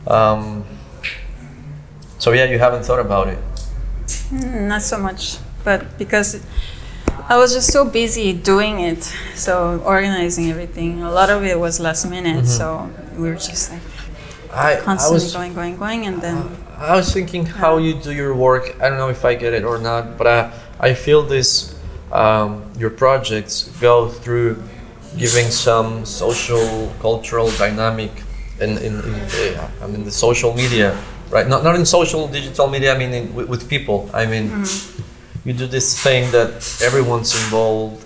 Um, so yeah, you haven't thought about it. Not so much, but because I was just so busy doing it, so organizing everything. A lot of it was last minute, so we were just like constantly going, and then I was thinking how you do your work. I don't know if I get it or not, but I feel this. Your projects go through giving some social, cultural dynamic in the social media, right? Not in social digital media. I mean with people. I mean, you do this thing that everyone's involved.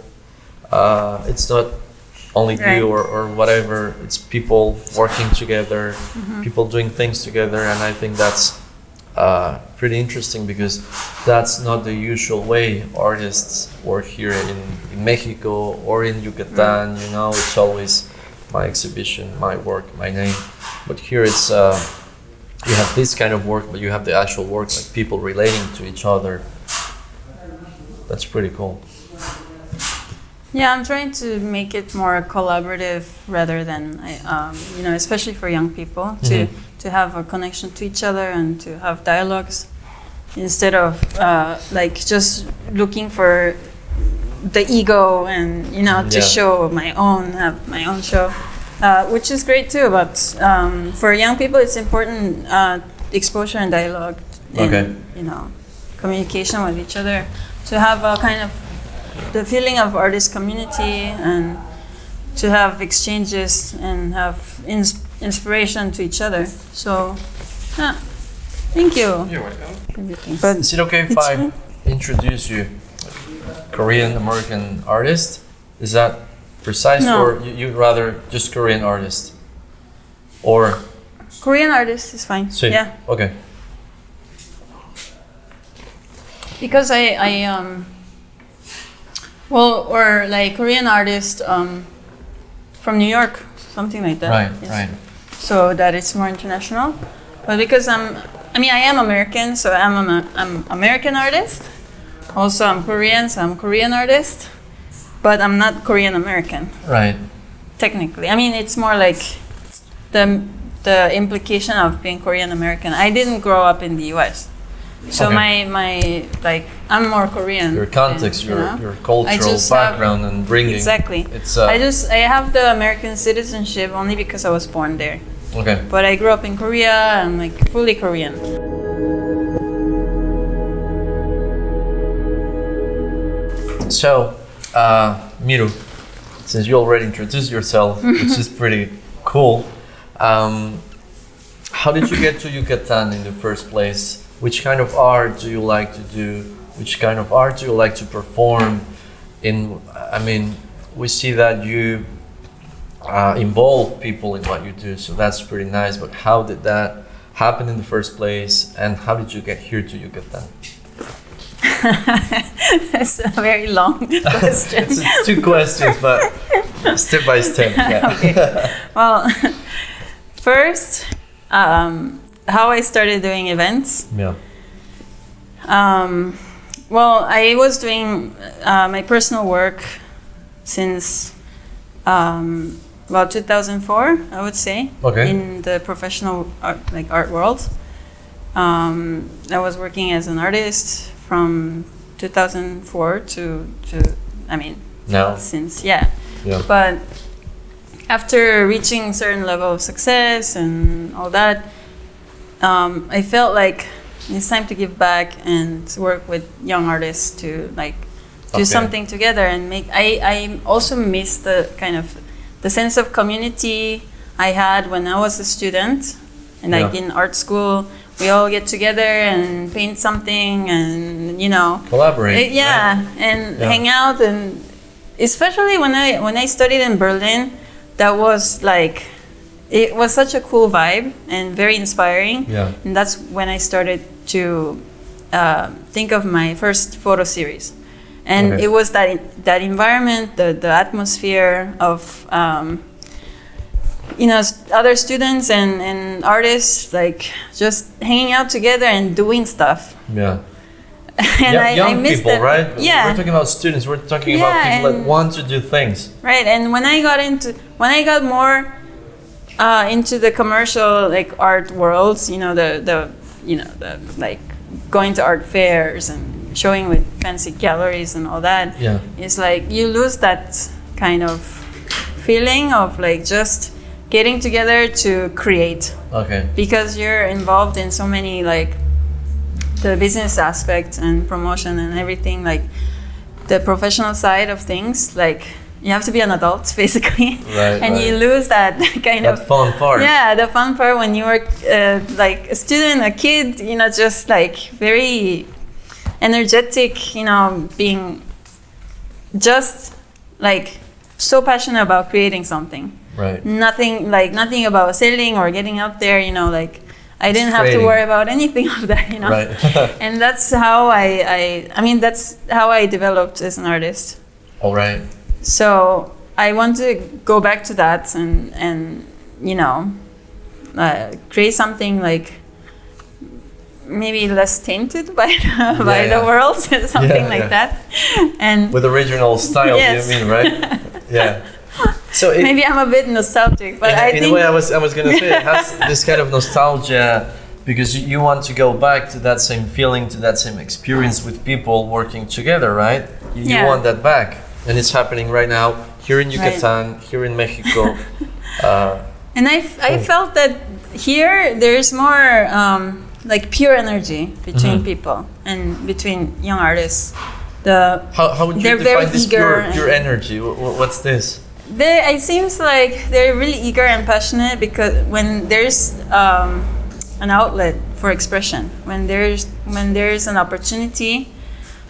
It's not only you or whatever. It's people working together, people doing things together, and I think that's pretty interesting because that's not the usual way artists work here in Mexico or in Yucatan. You know, it's always my exhibition, my work, my name. But here it's you have this kind of work, but you have the actual work, like people relating to each other. That's pretty cool. Yeah, I'm trying to make it more collaborative rather than, especially for young people to have a connection to each other and to have dialogues instead of just looking for the ego and to have my own show, which is great too. But for young people, it's important exposure and dialogue, and communication with each other to have a kind of the feeling of artist community and to have exchanges and have inspiration to each other. So, thank you. You're welcome. But is it okay if I introduce you, Korean American artist? Is that precise, or you'd rather just Korean artist? Or Korean artist is fine. See. Yeah. Okay. Because Korean artist from New York, something like that. Right, yes. right. So that it's more international. But because I am American, so I'm American artist. Also, I'm Korean, so I'm Korean artist. But I'm not Korean American. Right. Technically, I mean, it's more like the implication of being Korean American. I didn't grow up in the U.S. So my I'm more Korean. Your context, your cultural background, and bringing exactly. It's I have the American citizenship only because I was born there. Okay. But I grew up in Korea. I'm like fully Korean. So, Miru, since you already introduced yourself, which is pretty cool, how did you get to Yucatan in the first place? Which kind of art do you like to do? Which kind of art do you like to perform? We see that you involve people in what you do, so that's pretty nice. But how did that happen in the first place? And how did you get here to Yucatan? That's a very long question. It's 2 questions, but step by step. Yeah. Okay. Well, first, how I started doing events. Yeah. Well, I was doing my personal work since about 2004, I would say. Okay. In the professional art world. I was working as an artist from 2004 to now. Since But after reaching a certain level of success and all that, I felt like it's time to give back and work with young artists to do something together and make. I also miss the kind of the sense of community I had when I was a student and in art school. We all get together and paint something and collaborate. And hang out, and especially when I studied in Berlin, that was it was such a cool vibe and very inspiring. Yeah. And that's when I started to think of my first photo series. And it was that environment, the atmosphere of other students and artists just hanging out together and doing stuff. Yeah. And young I missed people, that. right? Yeah. We're talking about students. We're talking about people that want to do things. Right. And when I got more into the commercial like art worlds, the like going to art fairs and showing with fancy galleries and all that. Yeah. It's like you lose that kind of feeling of like just getting together to create. Okay. Because you're involved in so many like the business aspect and promotion and everything, like the professional side of things, like you have to be an adult basically, and you lose that kind of fun part. Yeah, the fun part when you were like a student, a kid, just like very energetic, being just like so passionate about creating something. Right. Nothing about selling or getting up there, like I didn't have to worry about anything of that, Right. And that's how that's how I developed as an artist. All right. So I want to go back to that and create something like maybe less tainted by the world, something like that. And with original style, yes. you mean, right? Yeah. So maybe I'm a bit nostalgic, but in a way, I was gonna say it has this kind of nostalgia because you want to go back to that same feeling, to that same experience with people working together, right? You want that back, and it's happening right now here in Yucatan, here in Mexico. And I felt that here there's more like pure energy between people and between young artists. How would you define this pure energy? What's this? It seems like they're really eager and passionate because when there's an outlet for expression, when there's an opportunity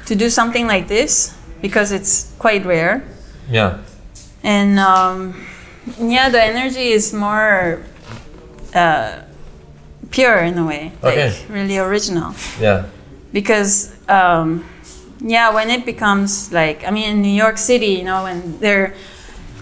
to do something like this, because it's quite rare. Yeah. And the energy is more pure in a way, like really original. Yeah. Because when it becomes like, in New York City, when there are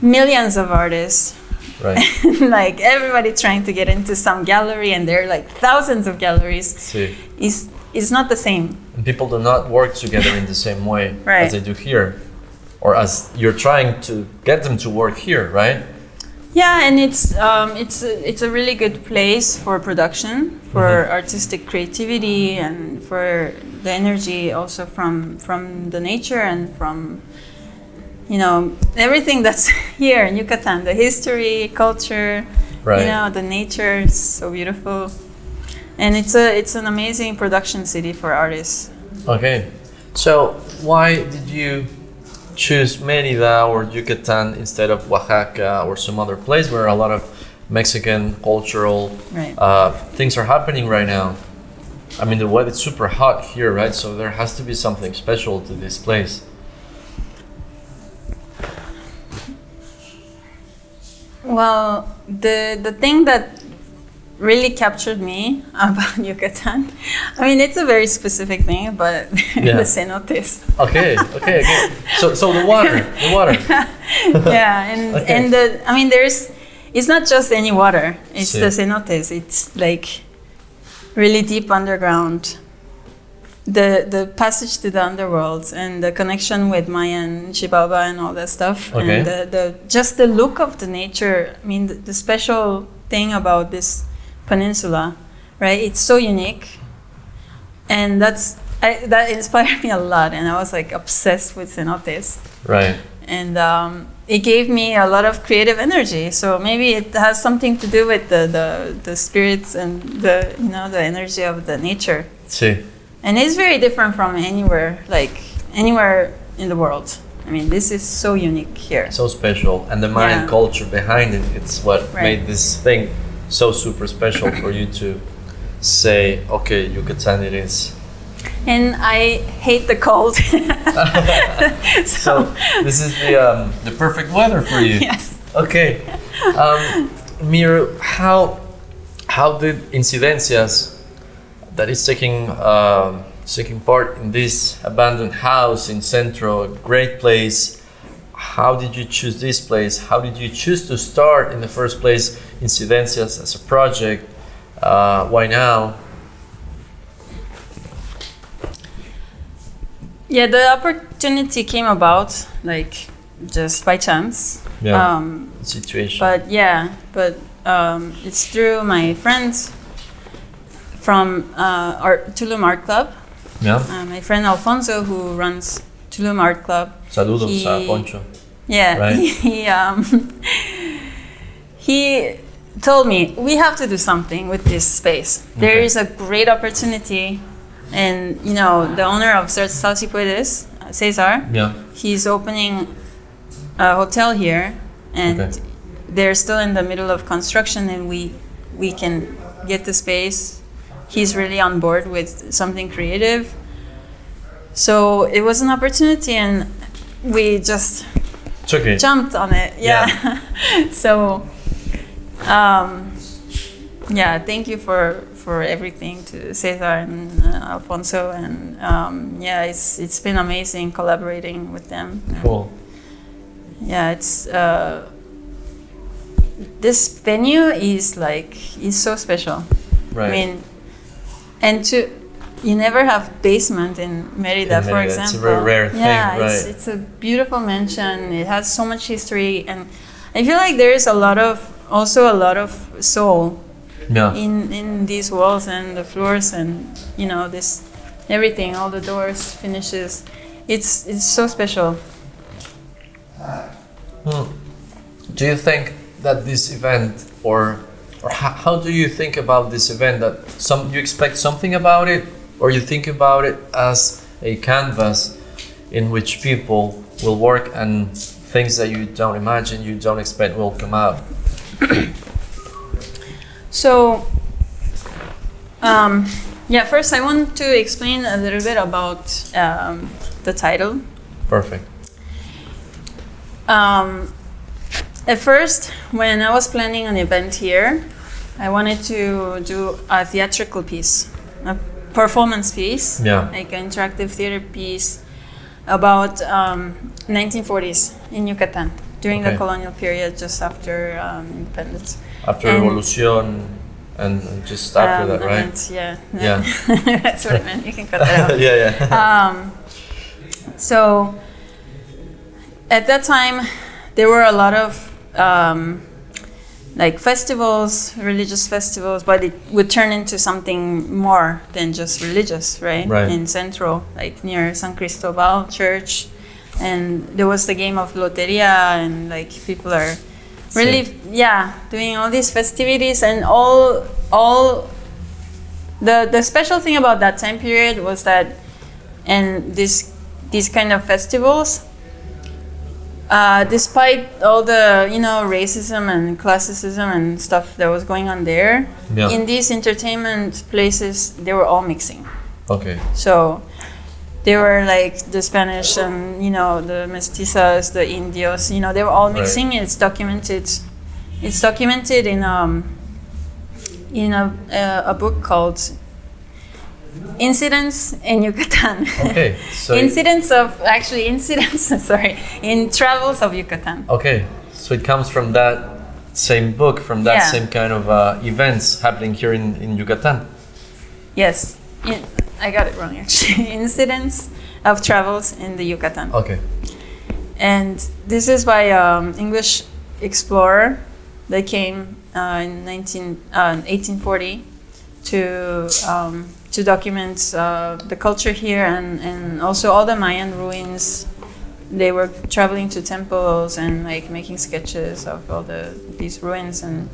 millions of artists, right? Like everybody trying to get into some gallery, and there are like thousands of galleries. It's not the same. And people do not work together in the same way as they do here, or as you're trying to get them to work here, right? Yeah, and it's a really good place for production, for artistic creativity, and for the energy also from the nature and from everything that's here in Yucatan, the history, culture, the nature is so beautiful, and it's an amazing production city for artists. Okay, so why did you choose Mérida or Yucatan instead of Oaxaca or some other place where a lot of Mexican cultural things are happening right now? The weather is super hot here, right? So there has to be something special to this place. Well, the thing that really captured me about Yucatan, it's a very specific thing, but the cenotes. Okay. So the water. and it's not just any water. It's the cenotes. It's like really deep underground. The passage to the underworld and the connection with Mayan, Xibalba, and all that stuff, and the look of the nature. The special thing about this peninsula, right? It's so unique, and that inspired me a lot, and I was like obsessed with cenotes. Right. And it gave me a lot of creative energy. So maybe it has something to do with the spirits and the energy of the nature. See. And it's very different from anywhere in the world. This is so unique here. So special. And the Mayan culture behind it, it's what made this thing so super special for you to say, okay, Yucatan it is. And I hate the cold. So this is the perfect weather for you. Yes. Okay. Miru, how did Incidencias, that is taking part in this abandoned house in Centro, a great place. How did you choose this place? How did you choose to start in the first place Incidencias as a project? Why now? Yeah, the opportunity came about like just by chance. Situation. But it's through my friends from Tulum Art Club. Yeah. My friend Alfonso, who runs Tulum Art Club. Saludos a Poncho. Yeah, right. He told me we have to do something with this space. Okay. There is a great opportunity, and you know the owner of Salsipuedes, Cesar. Yeah. He's opening a hotel here, and they're still in the middle of construction, and we can get the space. He's really on board with something creative. So it was an opportunity, and we just jumped on it. Yeah. So, thank you for everything to Cesar and Alfonso, and it's been amazing collaborating with them. Cool. Yeah, it's this venue is so special. Right. I mean, and you never have basement in Mérida, for example. It's a very rare thing, right? It's a beautiful mansion. It has so much history, and I feel like there is a lot of soul in these walls and the floors, and you know this everything, all the doors, finishes. It's so special. Do you think that this event, or how do you think about this event, that you expect something about it, or you think about it as a canvas in which people will work and things that you don't imagine, you don't expect will come out? So, first I want to explain a little bit about the title. Perfect. At first, when I was planning an event here, I wanted to do a theatrical piece, a performance piece, like an interactive theater piece about 1940s in Yucatan, during the colonial period, just after independence. After Revolution and just after that, right? Yeah. That's what it meant. You can cut that out. Yeah. So at that time, there were a lot of festivals, religious festivals, but it would turn into something more than just religious, right? In Centro, like near San Cristobal Church, and there was the game of loteria, and like people are really doing all these festivities, and all the special thing about that time period was that, and these kind of festivals, despite all the racism and classicism and stuff that was going on there, in these entertainment places they were all mixing. Okay. So they were like the Spanish and the mestizas, the Indios. They were all mixing. Right. It's documented. It's documented in a book called Incidents in Yucatan. Okay. So incidents in travels of Yucatan. Okay. So it comes from that same book, from that same kind of events happening here in Yucatan. Yes. I got it wrong actually. Incidents of travels in the Yucatan. Okay. And this is by English explorer that came in 1840 to document the culture here, and also all the Mayan ruins. They were traveling to temples and like making sketches of all these ruins and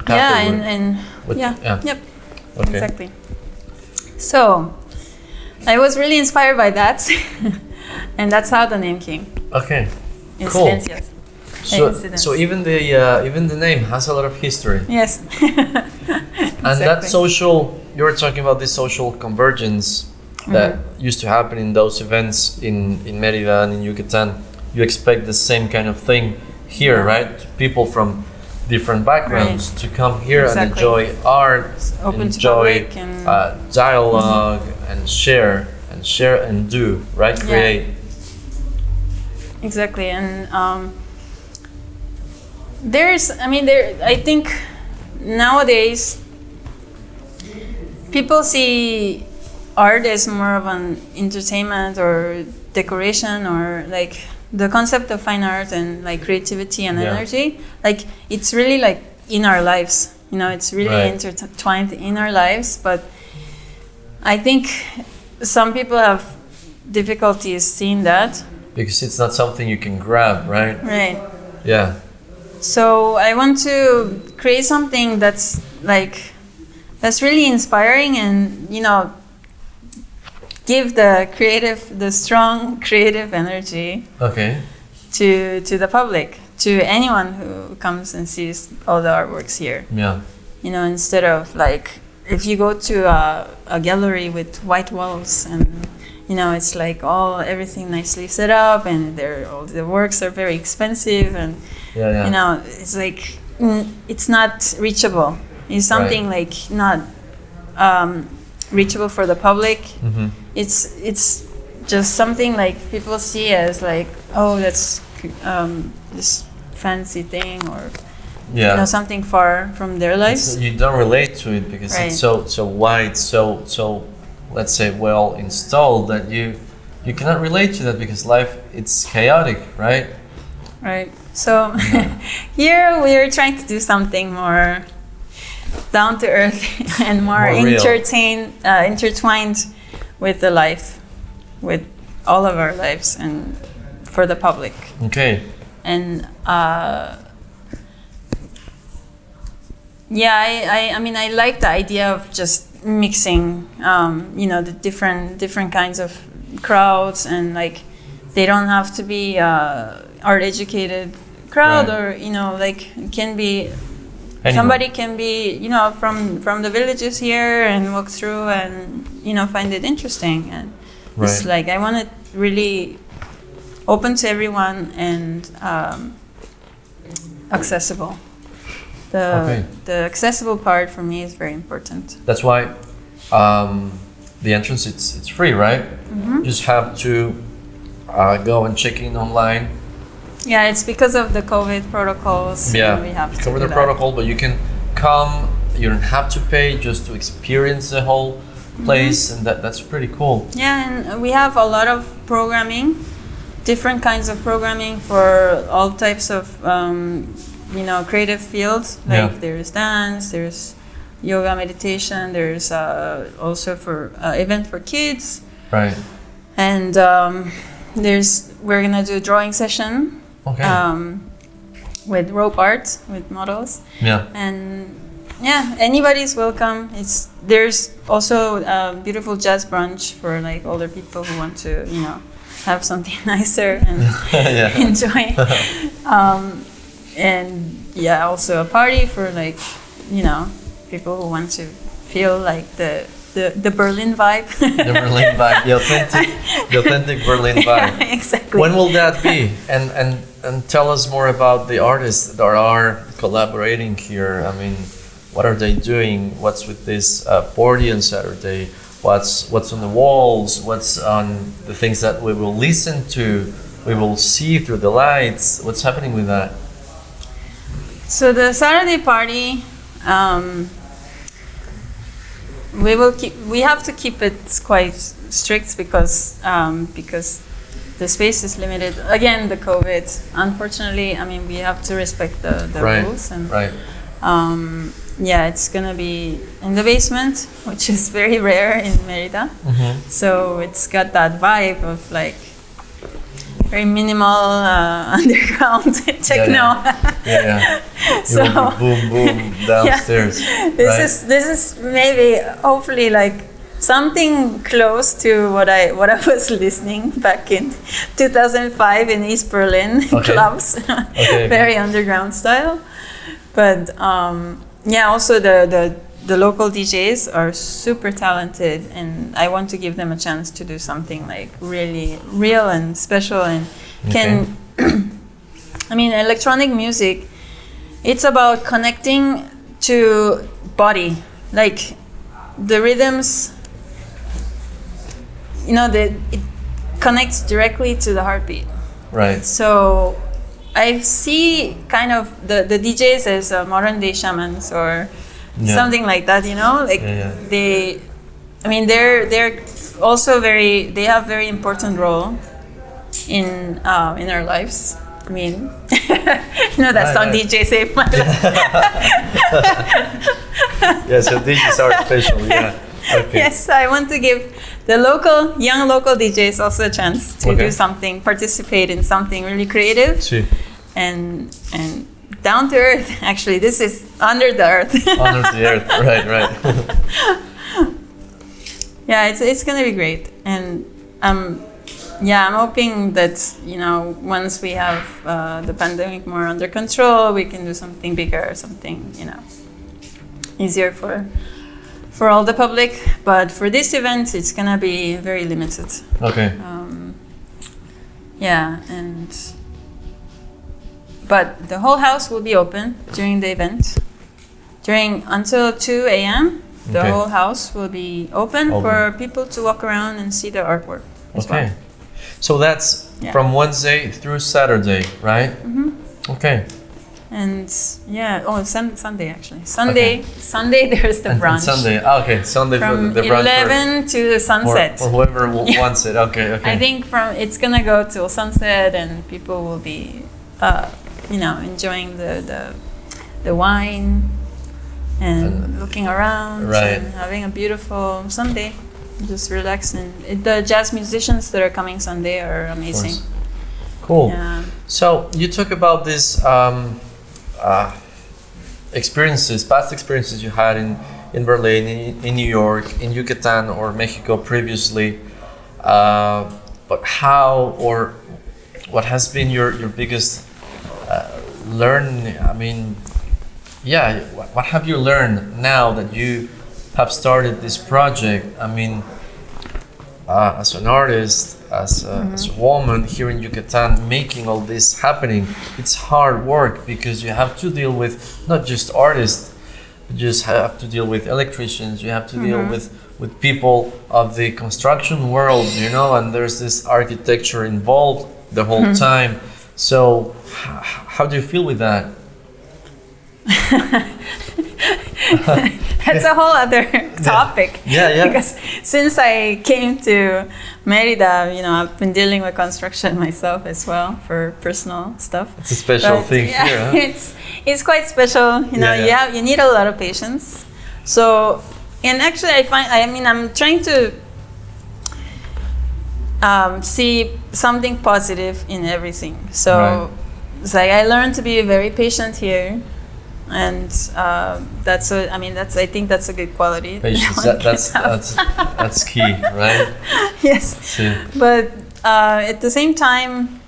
Okay. Exactly. So I was really inspired by that, and that's how the name came. Okay. Incidencias. Cool. So even the name has a lot of history. Yes. And that social, you were talking about this social convergence that used to happen in those events in Mérida and in Yucatan. You expect the same kind of thing here, right? People from different backgrounds to come here and enjoy art, enjoy dialogue, and share and do, right? Create. Exactly, and I think nowadays people see art as more of an entertainment or decoration, or like the concept of fine art and like creativity and Yeah. energy, like it's really like in our lives, you know, it's really Right. intertwined in our lives. But I think some people have difficulties seeing that. Because it's not something you can grab, right? Right. Yeah. So I want to create something that's really inspiring, and you know, give the strong creative energy Okay. to the public, to anyone who comes and sees all the artworks here. Yeah. You know, instead of like if you go to a gallery with white walls and you know it's like everything nicely set up, and all the works are very expensive, and Yeah. you know it's like it's not reachable. It's something like not reachable for the public. Mm-hmm. It's just something like people see as like, oh, that's this fancy thing, or Yeah. you know, something far from their lives. You don't relate to it because Right. it's so wide, so let's say well installed that you cannot relate to that because life it's chaotic, right? Right. So here we are trying to do something more down to earth and more More real. intertwined with the life, with all of our lives, and for the public. Okay. And I mean I like the idea of just mixing you know, the different kinds of crowds, and like they don't have to be art educated crowd, Right. or you know, like it can be Anyone. somebody can be, you know, from the villages here and walk through and you know find it interesting, and it's Right. like I want it really open to everyone and accessible. The accessible part for me is very important. That's why the entrance it's free, right? Mm-hmm. You just have to go and check in online. Yeah, it's because of the COVID protocols. Yeah, we have to cover do the that. protocol, but you can come. You don't have to pay just to experience the whole place, and that's pretty cool. Yeah, and we have a lot of programming, different kinds of programming for all types of you know, creative fields. Like Yeah. there's dance, there's yoga, meditation. There's also for event for kids, Right. and we're gonna do a drawing session. Okay. With rope art, with models, Yeah. and yeah, anybody's welcome. There's also a beautiful jazz brunch for like older people who want to, you know, have something nicer and Yeah. enjoy. And yeah, also a party for like, you know, people who want to feel like the Berlin vibe. The Berlin vibe, the authentic Berlin vibe. Yeah, exactly. When will that be? And tell us more about the artists that are collaborating here. I mean, what are they doing? What's with this party on Saturday? What's on the walls? What's on the things that we will listen to? We will see through the lights. What's happening with that? So the Saturday party, we have to keep it quite strict because the space is limited. Again, the COVID. Unfortunately, I mean, we have to respect the Right, rules, and right. yeah, it's gonna be in the basement, which is very rare in Mérida. Mm-hmm. So it's got that vibe of like very minimal underground techno. Yeah. So It will be boom, boom downstairs. This is maybe hopefully like something close to what I was listening back in 2005 in East Berlin clubs, very underground style. But yeah, also the local DJs are super talented, and I want to give them a chance to do something like really real and special, and can I mean, electronic music, it's about connecting to body, like the rhythms, you know, it connects directly to the heartbeat. Right. So I see kind of the DJs as modern day shamans or something like that, you know, like they, I mean, they're also they have very important role in our lives. I mean, you know that song DJ Save My Life. Yeah, so DJs are special. Yeah. Okay. Yes, I want to give the young local DJs also a chance to do something, participate in something really creative, and down to earth. Actually, this is under the earth. Under the earth, right. Yeah, it's gonna be great, and I'm hoping that once we have the pandemic more under control, we can do something bigger, something easier for all the public. But for this event, it's gonna be very limited. Okay. But the whole house will be open during the event, until 2 a.m. The whole house will be open for people to walk around and see the artwork. Okay. So that's from Wednesday through Saturday, right? Mm-hmm. Okay. And Sunday actually. Sunday there's the brunch. Sunday, Sunday from for the brunch. 11 to sunset. For whoever wants it. Okay. I think it's gonna go till sunset, and people will be, enjoying the wine and looking around and having a beautiful Sunday. Just relaxing. The jazz musicians that are coming Sunday are amazing. Cool. Yeah. So you talk about this past experiences you had in Berlin, in New York, in Yucatan or Mexico previously. But how or what has been your biggest learning? I mean, what have you learned now that you have started this project? I mean, as an artist, as a woman here in Yucatan, making all this happening, it's hard work because you have to deal with not just artists, you just have to deal with electricians, you have to deal with people of the construction world, and there's this architecture involved the whole time. So how do you feel with that? That's a whole other topic. Yeah. Because since I came to Mérida, I've been dealing with construction myself as well for personal stuff. It's a special thing here, huh? It's quite special. You need a lot of patience. So, and actually, I'm trying to see something positive in everything. So, it's like I learned to be very patient here. And I think that's a good quality. Patience, that's key, right? Yes. But at the same time,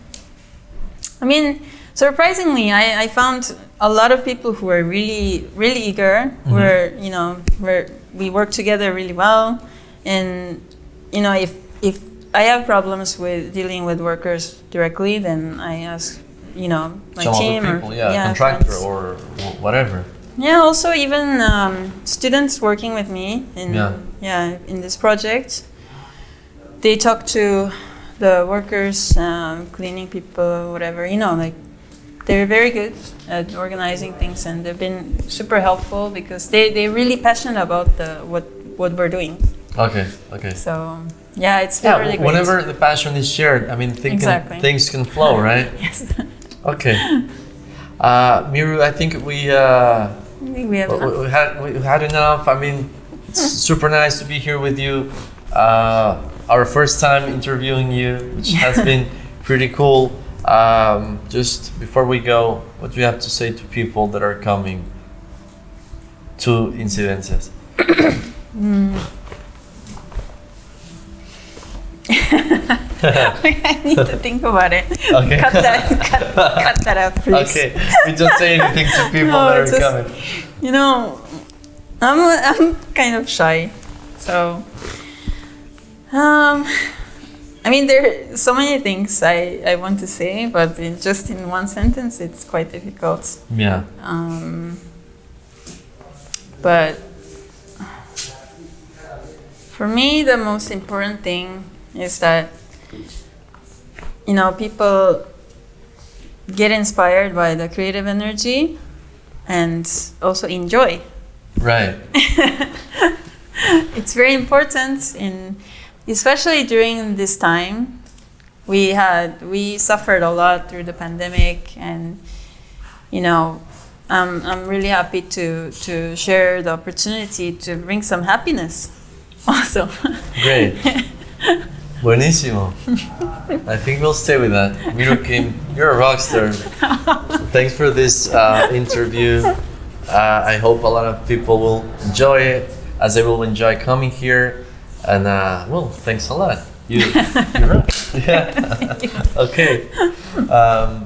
surprisingly, I found a lot of people who are really, really eager. We work together really well, and if I have problems with dealing with workers directly, then I ask. My some team other people, or contractor friends. or whatever. Yeah, also even students working with me in this project. They talk to the workers, cleaning people, whatever. They're very good at organizing things, and they've been super helpful because they're really passionate about what we're doing. Okay. So it's really great. Whenever the passion is shared, things can flow, right? Yes. Okay, Miru, I think we had enough. It's super nice to be here with you. Our first time interviewing you, which has been pretty cool. Just before we go, what do you have to say to people that are coming to Incidencias? I need to think about it. Okay. Cut that out, please. Okay, we don't say anything to people that are coming. I'm kind of shy, so there are so many things I want to say, but just in one sentence, it's quite difficult. Yeah. But for me, the most important thing is that people get inspired by the creative energy and also enjoy. Right. It's very important, especially during this time, we suffered a lot through the pandemic, and you know, I'm really happy to share the opportunity to bring some happiness also. Great. Buenísimo. I think we'll stay with that. Miru Kim, you're a rock star. Thanks for this interview. I hope a lot of people will enjoy it, as they will enjoy coming here. And well, thanks a lot. You're right. Yeah. Okay.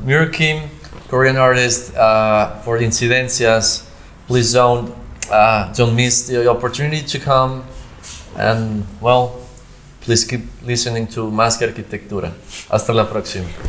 Miru Kim, Korean artist for Incidencias. Please don't miss the opportunity to come. And well, please keep listening to Más que Arquitectura. Hasta la próxima.